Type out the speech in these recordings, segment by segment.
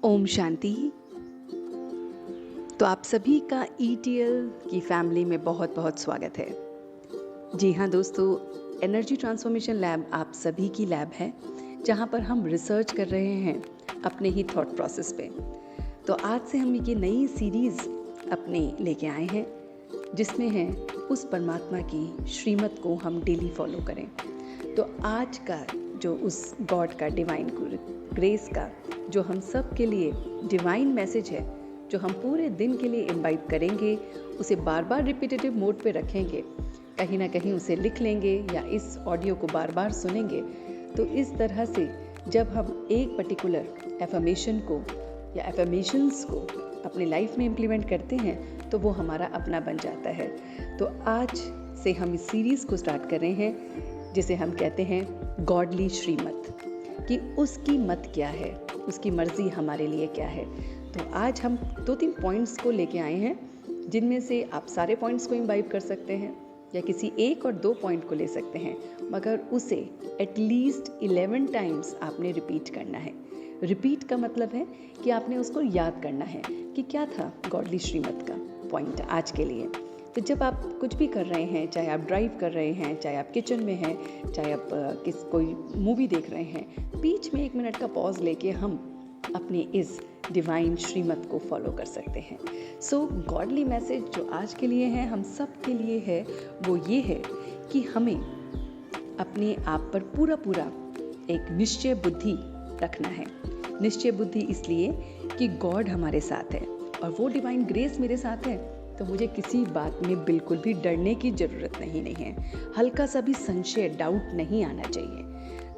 ओम शांति। तो आप सभी का ईटीएल की फैमिली में बहुत बहुत स्वागत है। जी हाँ दोस्तों, एनर्जी ट्रांसफॉर्मेशन लैब आप सभी की लैब है, जहाँ पर हम रिसर्च कर रहे हैं अपने ही थॉट प्रोसेस पे। तो आज से हम ये नई सीरीज़ अपने लेके आए हैं, जिसमें है उस परमात्मा की श्रीमत को हम डेली फॉलो करें। तो आज का जो उस गॉड का डिवाइन ग्रेस का जो हम सब के लिए डिवाइन मैसेज है, जो हम पूरे दिन के लिए इम्बाइब करेंगे, उसे बार बार रिपीटेटिव मोड पे रखेंगे, कहीं ना कहीं उसे लिख लेंगे या इस ऑडियो को बार बार सुनेंगे। तो इस तरह से जब हम एक पर्टिकुलर एफर्मेशन को या एफर्मेशंस को अपनी लाइफ में इम्प्लीमेंट करते हैं तो वो हमारा अपना बन जाता है। तो आज से हम इस सीरीज़ को स्टार्ट कर रहे हैं, जिसे हम कहते हैं गॉडली श्रीमत, कि उसकी मत क्या है, उसकी मर्जी हमारे लिए क्या है। तो आज हम 2-3 पॉइंट्स को लेके आए हैं, जिनमें से आप सारे पॉइंट्स को इम्बाइब कर सकते हैं या किसी एक और 2 पॉइंट को ले सकते हैं, मगर उसे एटलीस्ट 11 टाइम्स आपने रिपीट करना है। रिपीट का मतलब है कि आपने उसको याद करना है कि क्या था गॉडली श्रीमत का पॉइंट आज के लिए। तो जब आप कुछ भी कर रहे हैं, चाहे आप ड्राइव कर रहे हैं, चाहे आप किचन में हैं, चाहे आप कोई मूवी देख रहे हैं, बीच में 1 मिनट का पॉज लेके हम अपनी इस डिवाइन श्रीमत को फॉलो कर सकते हैं। सो गॉडली मैसेज जो आज के लिए है, हम सब के लिए है, वो ये है कि हमें अपने आप पर पूरा एक निश्चय बुद्धि रखना है। निश्चय बुद्धि इसलिए कि गॉड हमारे साथ है और वो डिवाइन ग्रेस मेरे साथ है, तो मुझे किसी बात में बिल्कुल भी डरने की ज़रूरत नहीं है। हल्का सा भी संशय, डाउट नहीं आना चाहिए।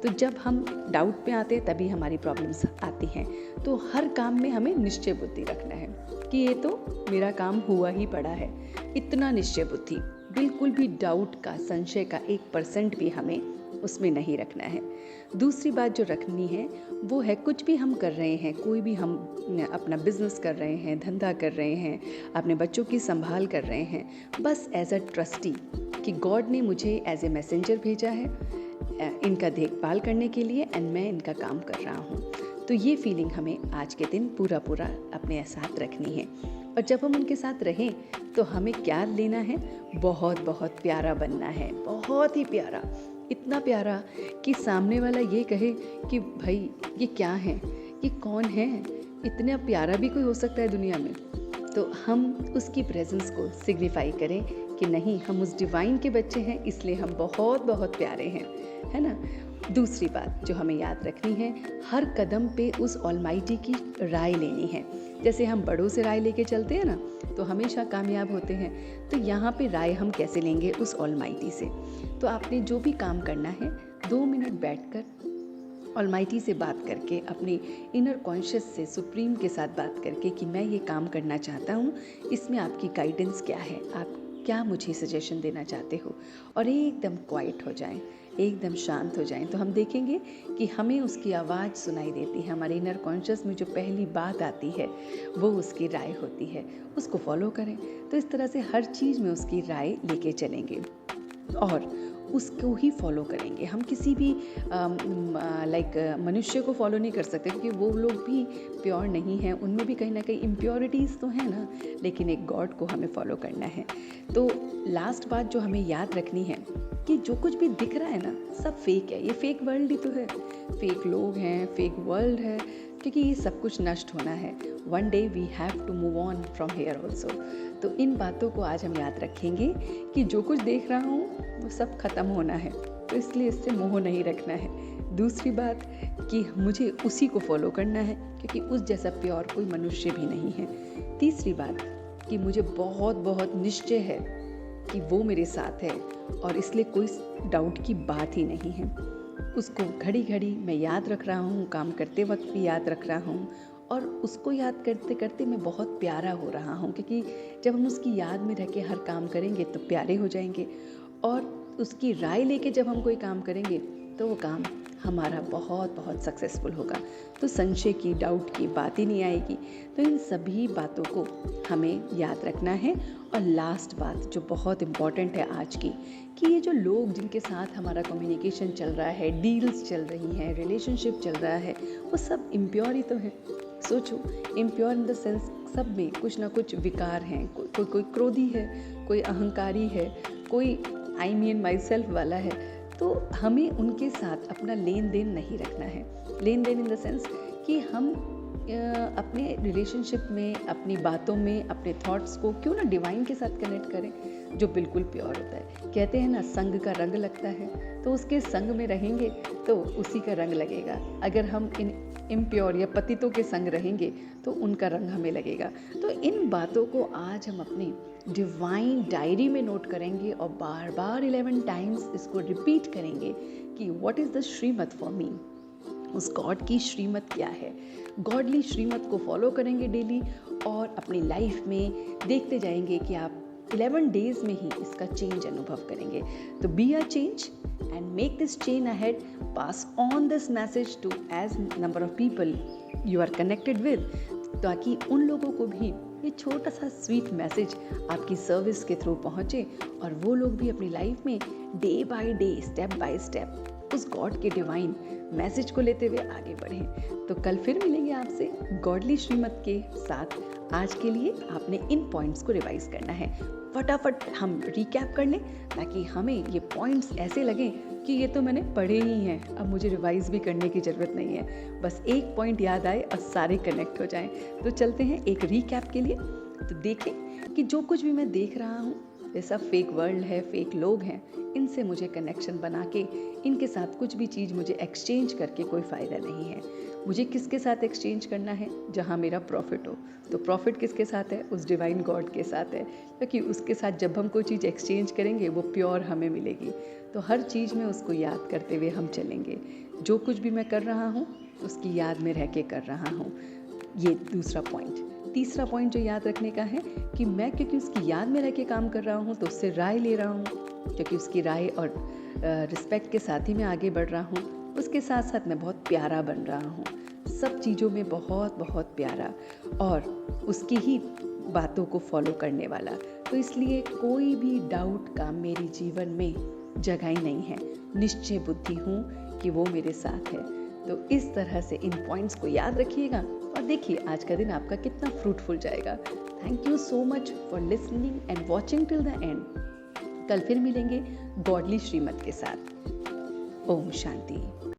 तो जब हम डाउट पे आते हैं तभी हमारी प्रॉब्लम्स आती हैं। तो हर काम में हमें निश्चय बुद्धि रखना है कि ये तो मेरा काम हुआ ही पड़ा है, इतना निश्चय बुद्धि। बिल्कुल भी डाउट का, संशय का 1% भी हमें उसमें नहीं रखना है। दूसरी बात जो रखनी है वो है, कुछ भी हम कर रहे हैं, कोई भी हम अपना बिजनेस कर रहे हैं, धंधा कर रहे हैं, अपने बच्चों की संभाल कर रहे हैं, बस एज अ ट्रस्टी कि गॉड ने मुझे एज ए मैसेंजर भेजा है इनका देखभाल करने के लिए, एंड मैं इनका काम कर रहा हूँ। तो ये फीलिंग हमें आज के दिन पूरा अपने साथ रखनी है। और जब हम उनके साथ रहें तो हमें क्या लेना है, बहुत प्यारा बनना है, बहुत ही प्यारा, इतना प्यारा कि सामने वाला ये कहे कि भाई ये क्या है, ये कौन है, इतना प्यारा भी कोई हो सकता है दुनिया में। तो हम उसकी प्रेजेंस को सिग्निफाई करें कि नहीं, हम उस डिवाइन के बच्चे हैं, इसलिए हम बहुत प्यारे हैं, है ना। दूसरी बात जो हमें याद रखनी है, हर कदम पे उस ऑलमाइटी की राय लेनी है। जैसे हम बड़ों से राय लेके चलते हैं ना, तो हमेशा कामयाब होते हैं। तो यहाँ पे राय हम कैसे लेंगे, उस ऑलमाइटी से। तो आपने जो भी काम करना है, 2 मिनट बैठकर ऑलमाइटी से बात करके, अपने इनर कॉन्शियस से, सुप्रीम के साथ बात करके कि मैं ये काम करना चाहता हूँ, इसमें आपकी गाइडेंस क्या है, आप क्या मुझे सजेशन देना चाहते हो, और एकदम क्वाइट हो जाएं, एकदम शांत हो जाएं। तो हम देखेंगे कि हमें उसकी आवाज़ सुनाई देती है। हमारे इनर कॉन्शियस में जो पहली बात आती है वो उसकी राय होती है, उसको फॉलो करें। तो इस तरह से हर चीज़ में उसकी राय लेके चलेंगे और उसको ही फॉलो करेंगे। हम किसी भी मनुष्य को फॉलो नहीं कर सकते, क्योंकि वो लोग भी प्योर नहीं हैं, उनमें भी कहीं ना कहीं इम्प्योरिटीज़ तो हैं ना, लेकिन एक गॉड को हमें फॉलो करना है। तो लास्ट बात जो हमें याद रखनी है कि जो कुछ भी दिख रहा है ना, सब फेक है। ये फेक वर्ल्ड ही तो है, फेक लोग हैं, फेक वर्ल्ड है, क्योंकि ये सब कुछ नष्ट होना है। One day we have to move on from here also. तो इन बातों को आज हम याद रखेंगे कि जो कुछ देख रहा हूँ वो सब खत्म होना है, तो इसलिए इससे मोह नहीं रखना है। दूसरी बात कि मुझे उसी को फॉलो करना है, क्योंकि उस जैसा प्योर कोई मनुष्य भी नहीं है। तीसरी बात कि मुझे बहुत निश्चय है कि वो मेरे साथ है, और इसलिए कोई डाउट की बात ही नहीं है। उसको घड़ी मैं याद रख रहा हूँ, काम करते वक्त भी याद रख रहा हूँ, और उसको याद करते करते मैं बहुत प्यारा हो रहा हूँ, क्योंकि जब हम उसकी याद में रह के हर काम करेंगे तो प्यारे हो जाएंगे, और उसकी राय लेके जब हम कोई काम करेंगे तो वो काम हमारा बहुत सक्सेसफुल होगा। तो संशय की, डाउट की बात ही नहीं आएगी। तो इन सभी बातों को हमें याद रखना है। और लास्ट बात जो बहुत इम्पॉर्टेंट है आज की, कि ये जो लोग जिनके साथ हमारा कम्युनिकेशन चल रहा है, डील्स चल रही हैं, रिलेशनशिप चल रहा है, वो सब इम्प्योर ही तो है। सोचो, इम्प्योर इन द सेंस सब में कुछ ना कुछ विकार हैं, कोई क्रोधी है, कोई अहंकारी है, कोई आई मीन माई सेल्फ वाला है। तो हमें उनके साथ अपना लेन देन नहीं रखना है। लेन देन इन द सेंस कि हम अपने रिलेशनशिप में, अपनी बातों में, अपने थॉट्स को क्यों ना डिवाइन के साथ कनेक्ट करें, जो बिल्कुल प्योर होता है। कहते हैं ना, संग का रंग लगता है, तो उसके संग में रहेंगे तो उसी का रंग लगेगा। अगर हम इन इम्प्योर या पतितों के संग रहेंगे तो उनका रंग हमें लगेगा। तो इन बातों को आज हम अपनी डिवाइन डायरी में नोट करेंगे और बार बार 11 टाइम्स इसको रिपीट करेंगे कि what is the Shrimat for me. उस गॉड की श्रीमत क्या है, गॉडली श्रीमत को फॉलो करेंगे डेली और अपनी लाइफ में देखते जाएंगे कि आप 11 डेज में ही इसका चेंज अनुभव करेंगे। तो be a change and make this chain ahead, pass on this message to as number of people you are connected with, ताकि उन लोगों को भी ये छोटा सा स्वीट मैसेज आपकी सर्विस के थ्रू पहुँचे और वो लोग भी अपनी लाइफ में day by day, step by step उस गॉड के डिवाइन मैसेज को लेते हुए आगे बढ़ें। तो कल फिर मिलेंगे आपसे गॉडली श्रीमत के साथ। आज के लिए आपने इन पॉइंट्स को रिवाइज करना है। फटाफट हम रिकैप कर लें ताकि हमें ये पॉइंट्स ऐसे लगें कि ये तो मैंने पढ़े ही हैं, अब मुझे रिवाइज भी करने की ज़रूरत नहीं है। बस एक पॉइंट याद आए और सारे कनेक्ट हो जाएं। तो चलते हैं एक रिकैप के लिए। तो देखें कि जो कुछ भी मैं देख रहा हूँ ये सब फेक वर्ल्ड है, फेक लोग हैं, इनसे मुझे कनेक्शन बना के इनके साथ कुछ भी चीज़ मुझे एक्सचेंज करके कोई फ़ायदा नहीं है। मुझे किसके साथ एक्सचेंज करना है, जहाँ मेरा प्रॉफिट हो। तो प्रॉफिट किसके साथ है, उस डिवाइन गॉड के साथ है, क्योंकि उसके साथ जब हम कोई चीज़ एक्सचेंज करेंगे वो प्योर हमें मिलेगी। तो हर चीज़ में उसको याद करते हुए हम चलेंगे। जो कुछ भी मैं कर रहा हूँ उसकी याद में रह के कर रहा हूँ। ये दूसरा पॉइंट। तीसरा पॉइंट जो याद रखने का है कि मैं क्योंकि उसकी याद में रह के काम कर रहा हूँ तो उससे राय ले रहा हूँ, क्योंकि उसकी राय और रिस्पेक्ट के साथ ही मैं आगे बढ़ रहा हूँ। उसके साथ साथ मैं बहुत प्यारा बन रहा हूँ, सब चीज़ों में बहुत बहुत प्यारा और उसकी ही बातों को फॉलो करने वाला। तो इसलिए कोई भी डाउट का मेरे जीवन में जगह ही नहीं है। निश्चय बुद्धि हूँ कि वो मेरे साथ है। तो इस तरह से इन पॉइंट्स को याद रखिएगा और देखिए आज का दिन आपका कितना फ्रूटफुल जाएगा। Thank you so much for listening and watching till the end. कल फिर मिलेंगे गॉडली श्रीमत के साथ। ओम शांति।